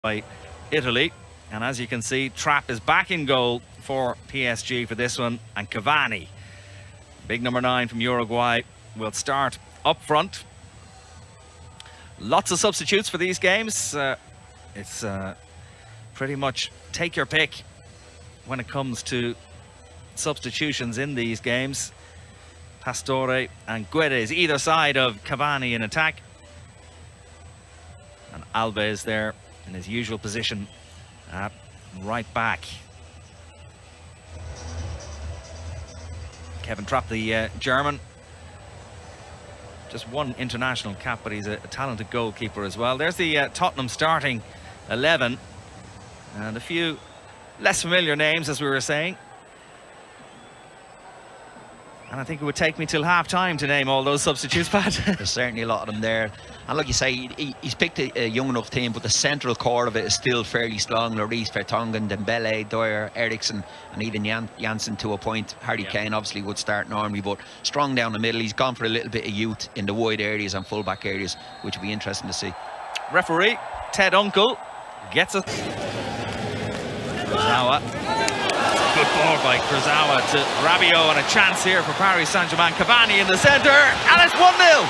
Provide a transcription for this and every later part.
by Italy. And as you can see, Trapp is back in goal for PSG for this one. And Cavani, big number 9 from Uruguay, will start up front. Lots of substitutes for these games. It's pretty much take your pick when it comes to substitutions in these games. Pastore and Guedes either side of Cavani in attack. And Alves there in his usual position at right back. Kevin Trapp, the German. Just one international cap, but he's a talented goalkeeper as well. There's the Tottenham starting 11. And a few less familiar names, as we were saying. And I think it would take me till half-time to name all those substitutes, Pat. There's certainly a lot of them there. And like you say, he's picked a young enough team, but the central core of it is still fairly strong. Lloris, Vertonghen, Dembele, Dyer, Eriksen, and even Janssen to a point. Harry Kane obviously would start normally, but strong down the middle. He's gone for a little bit of youth in the wide areas and full-back areas, which will be interesting to see. Referee, Ted Uncle, gets it. Kurzawa. Good ball by Kurzawa to Rabiot, and a chance here for Paris Saint-Germain. Cavani in the centre, and it's 1-0.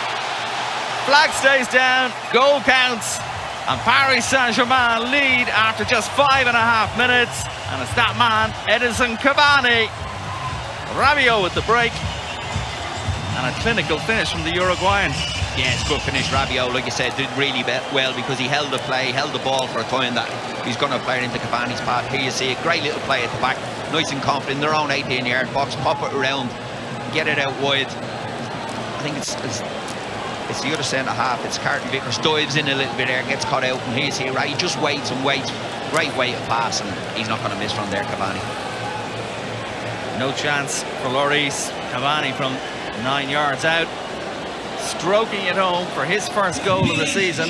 Flag stays down, goal counts, and Paris Saint-Germain lead after just 5.5 minutes. And it's that man, Edinson Cavani. Rabiot with the break, and a clinical finish from the Uruguayan. Yeah, it's good finish. Rabiot, like you said, did really well because he held the play, held the ball for a time that he's going to play it into Cavani's path. Here you see a great little play at the back, nice and confident in their own 18-yard box, pop it around, get it out wide. I think it's the other centre half. It's Carlton Vickers dives in a little bit there, gets caught out, and here's here, right? He just waits and waits. Great way to pass, and he's not going to miss from there, Cavani. No chance for Lloris. Cavani from 9 yards out, stroking it home for his first goal of the season.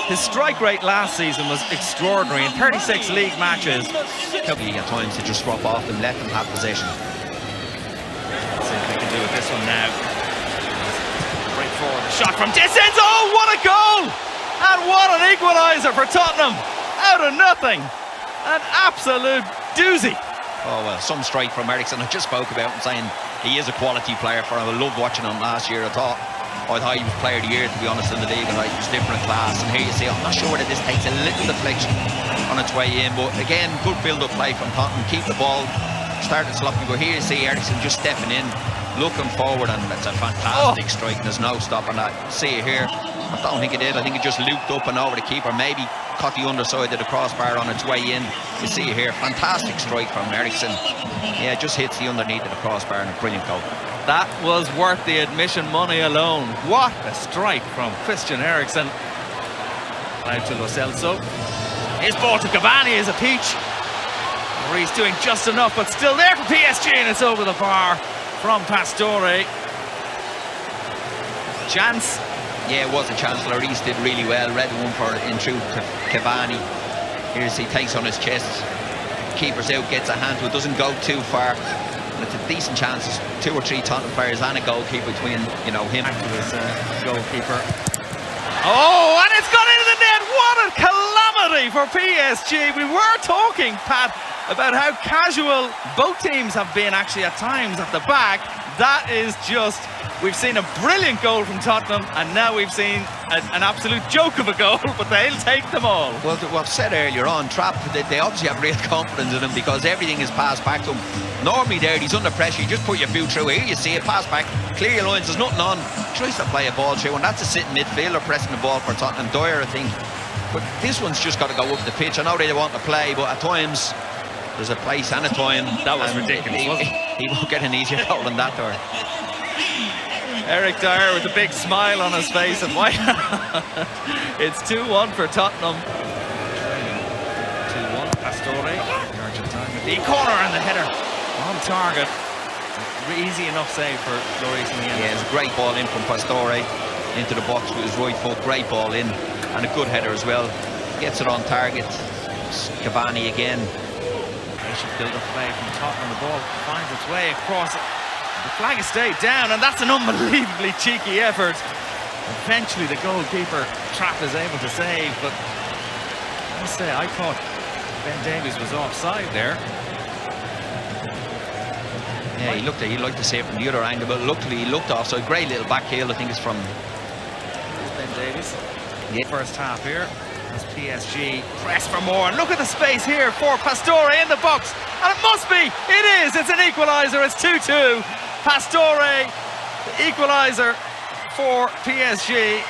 His strike rate last season was extraordinary in 36 league matches. At times to just swap off and let them have possession. Let's see if they can do it this one now. Break forward, a shot from distance. Oh, what a goal! And what an equaliser for Tottenham. Out of nothing. An absolute doozy. Oh, well, some strike from Eriksen. I just spoke about him saying he is a quality player for him. I loved watching him last year. I thought he was player of the year, to be honest, in the league, and he was different class. And here you see, I'm not sure whether this takes a little deflection on its way in, but again, good build-up play from Tottenham. Keep the ball, started sloppy, but here you see Eriksen just stepping in, looking forward, and it's a fantastic strike. There's no stopping that. See it here. I don't think it did. I think it just looped up and over the keeper, maybe caught the underside of the crossbar on its way in. You see it here, fantastic strike from Eriksen. Yeah, just hits the underneath of the crossbar, and a brilliant goal. That was worth the admission money alone. What a strike from Christian Eriksen. Out to Lo Celso. His ball to Cavani is a peach. He's doing just enough, but still there for PSG, and it's over the bar from Pastore. Chance. Yeah, it was a chance. Lloris did really well. Read one for in through to Cavani. Here's he takes on his chest. Keeper's out, gets a hand to it. Doesn't go too far. And it's a decent chance. 2 or 3 Tottenham players and a goalkeeper between, him. Back to his goalkeeper. Oh, and it's gone into the net. What a calamity for PSG. We were talking, Pat, about how casual both teams have been actually at times at the back. That is just... We've seen a brilliant goal from Tottenham, and now we've seen an absolute joke of a goal, but they'll take them all. Well, I've said earlier on, Trapp, they obviously have real confidence in him because everything is passed back to him. Normally there, he's under pressure, you just put your boot through. Here you see it, pass back, clear your lines, there's nothing on. Tries to play a ball through, and that's a sitting midfielder pressing the ball for Tottenham. Dyer, I think. But this one's just got to go up the pitch. I know they want to play, but at times, there's a place and a time. That was ridiculous, wasn't it? He won't get an easier goal than that, Dyer. Eric Dyer with a big smile on his face, and why? It's 2-1 for Tottenham. 2-1, Pastore. The Argentine with the corner and the header on target. Easy enough save for Lloris in the end. Yeah, it's a great ball in from Pastore into the box with his right foot. Great ball in, and a good header as well. Gets it on target. Cavani again. Patient build-up play from Tottenham. The ball finds its way across. The flag has stayed down, and that's an unbelievably cheeky effort Eventually the goalkeeper Trapp is able to save, but I must say I thought Ben Davies was offside there. Yeah, he liked to save from the other angle, but luckily he looked offside. Great little back heel, I think it's from Ben Davies. Yeah. First half here as PSG press for more, and look at the space here for Pastore in the box, and it must be, it is, it's an equaliser, it's 2-2. Pastore, the equaliser for PSG.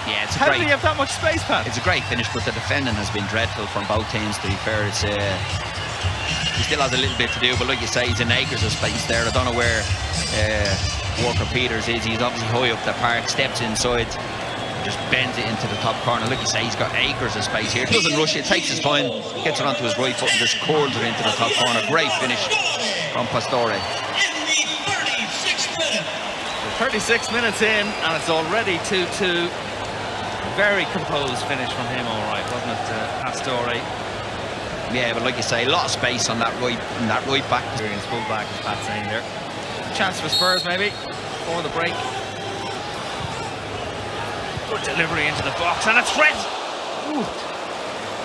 Yeah, it's How did he have that much space, Pat? It's a great finish, but the defending has been dreadful from both teams, to be fair. It's he still has a little bit to do, but like you say, he's in acres of space there. I don't know where Walker Peters is. He's obviously high up the park, steps inside, just bends it into the top corner. Like you say, he's got acres of space here. Doesn't rush it, takes his time, gets it onto his right foot and just curls it into the top corner. Great finish from Pastore. 36 minutes in, and it's already 2-2. Very composed finish from him, all right, wasn't it, Pastore? Yeah, but like you say, a lot of space on that right back. Experienced fullback, as Pat's saying there. Chance for Spurs, maybe, for the break. Good delivery into the box, and it's Fred. Ooh,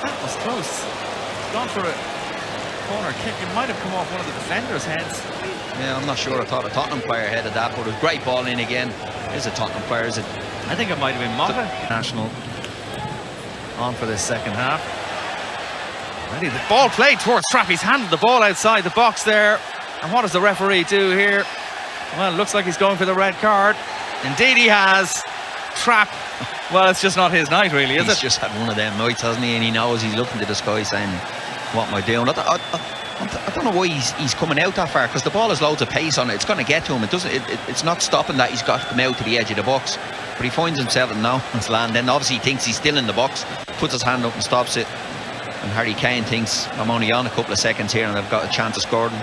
that was close. Gone for a corner kick. It might have come off one of the defenders' heads. Yeah, I'm not sure. I thought a Tottenham player headed that, but a great ball in again. Is a Tottenham player, is it? I think it might have been Mata. National on for this second half. Ready, the ball played towards Trapp. He's handed the ball outside the box there. And what does the referee do here? Well, it looks like he's going for the red card. Indeed he has. Trapp, well, it's just not his night really, is it? He's just had one of them nights, hasn't he? And he knows he's looking to the sky saying, what am I doing? I don't know why he's coming out that far, because the ball has loads of pace on it. It's going to get to him. It's not stopping that he's got to come out to the edge of the box. But he finds himself in no man's land. Then obviously he thinks he's still in the box, puts his hand up and stops it. And Harry Kane thinks, I'm only on a couple of seconds here and I've got a chance of scoring.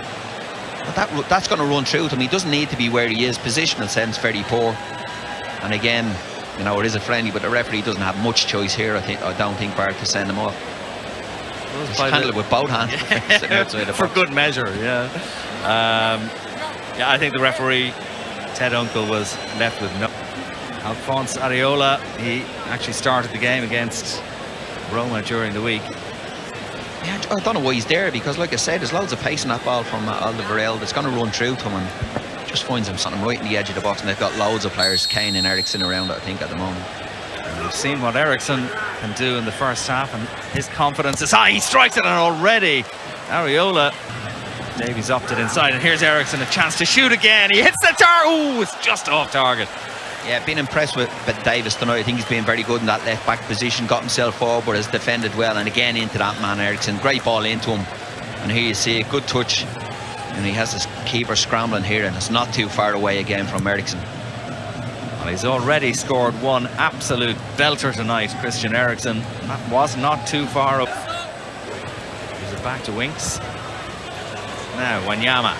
But that's going to run through to him. He doesn't need to be where he is. Positional sense very poor. And again, you know, it is a friendly, but the referee doesn't have much choice here. I don't think, Bart, to send him off. Just handle it with both hands. For good measure, yeah. Yeah, I think the referee, Ted Uncle, was left with no. Alphonse Areola, he actually started the game against Roma during the week. Yeah, I don't know why he's there, because like I said, there's loads of pace in that ball from Alderweireld that's going to run through to him and just finds him something right in the edge of the box. And they've got loads of players, Kane and Eriksen, around it, I think, at the moment. And we've seen what Eriksen can do in the first half, and his confidence is high. He strikes it, and already Areola. Davies opted inside, and here's Eriksen, a chance to shoot again. He hits the target. Ooh, it's just off target. Yeah, been impressed with Davis tonight. I think he's been very good in that left back position, got himself forward, but has defended well, and again into that man Eriksen. Great ball into him, and here you see a good touch, and he has his keeper scrambling here, and it's not too far away again from Eriksen. Well, he's already scored one absolute belter tonight, Christian Eriksen. That was not too far up. Gives it back to Winks. Now Wanyama.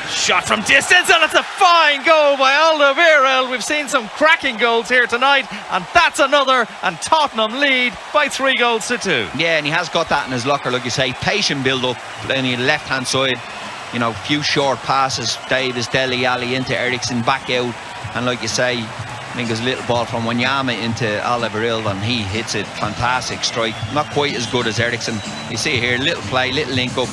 Shot from distance, and it's a fine goal by Alderweireld. We've seen some cracking goals here tonight, and that's another, and Tottenham lead by 3-2. Yeah, and he has got that in his locker, like you say. Patient build-up on the left-hand side. You know, few short passes, Davis, Dele Alli into Eriksen, back out, and like you say, I think there's a little ball from Wanyama into Alderweireld, and he hits it. Fantastic strike. Not quite as good as Eriksen. You see here, little play, little link-up.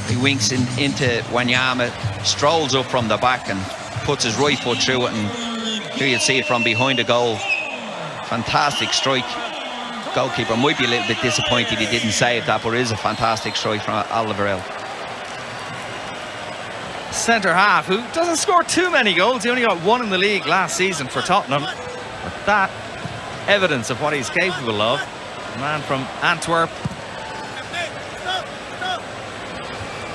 He winks into Wanyama, strolls up from the back and puts his right foot through it, and here you see it from behind the goal. Fantastic strike. Goalkeeper might be a little bit disappointed he didn't save that, but it is a fantastic strike from Alderweireld. Centre half, who doesn't score too many goals. He only got one in the league last season for Tottenham. But that evidence of what he's capable of. A man from Antwerp.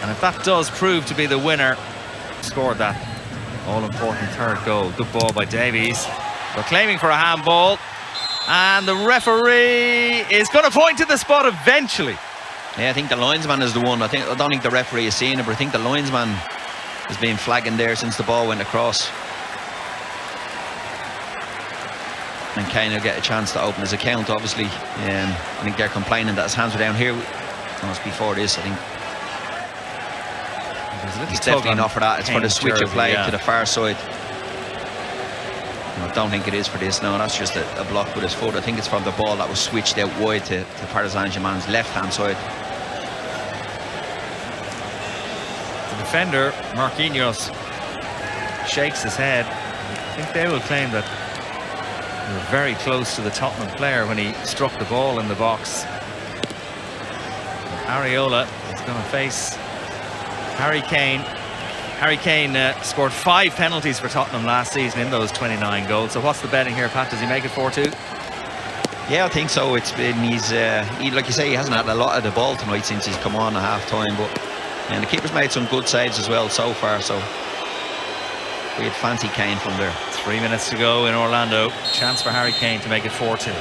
And if that does prove to be the winner, scored that all-important third goal. Good ball by Davies. They're claiming for a handball. And the referee is going to point to the spot eventually. Yeah, I think the linesman is the one. I don't think the referee has seen it, but I think the linesman has been flagging there since the ball went across. And Kane will get a chance to open his account, obviously. I think they're complaining that his hands were down here. No, it's before this, I think. He's definitely not for that. It's for the switch of play to the far side. No, I don't think it is for this. No, that's just a block with his foot. I think it's from the ball that was switched out wide to Paris Saint-Germain's left-hand side. The defender, Marquinhos, shakes his head. I think they will claim that they were very close to the Tottenham player when he struck the ball in the box. Areola is going to face Harry Kane. Harry Kane scored 5 penalties for Tottenham last season in those 29 goals. So what's the betting here, Pat? Does he make it 4-2? Yeah, I think so. It's been like you say, he hasn't had a lot of the ball tonight since he's come on at half time, but the keeper's made some good saves as well so far, so we'd fancy Kane from there. 3 minutes to go in Orlando. Chance for Harry Kane to make it 4-2.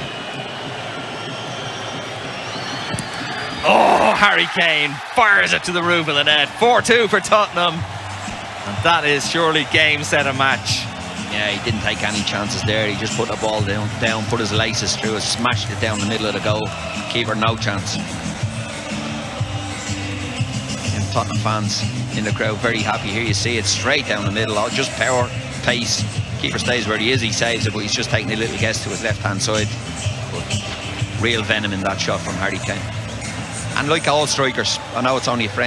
Oh, Harry Kane fires it to the roof of the net. 4-2 for Tottenham. And that is surely game, set and match. Yeah, he didn't take any chances there. He just put the ball down, put his laces through it, smashed it down the middle of the goal. Keeper, no chance. And Tottenham fans in the crowd very happy. Here you see it straight down the middle. Just power, pace. Keeper stays where he is. He saves it, but he's just taking a little guess to his left-hand side. But real venom in that shot from Harry Kane. And like all strikers, I know it's only a friend.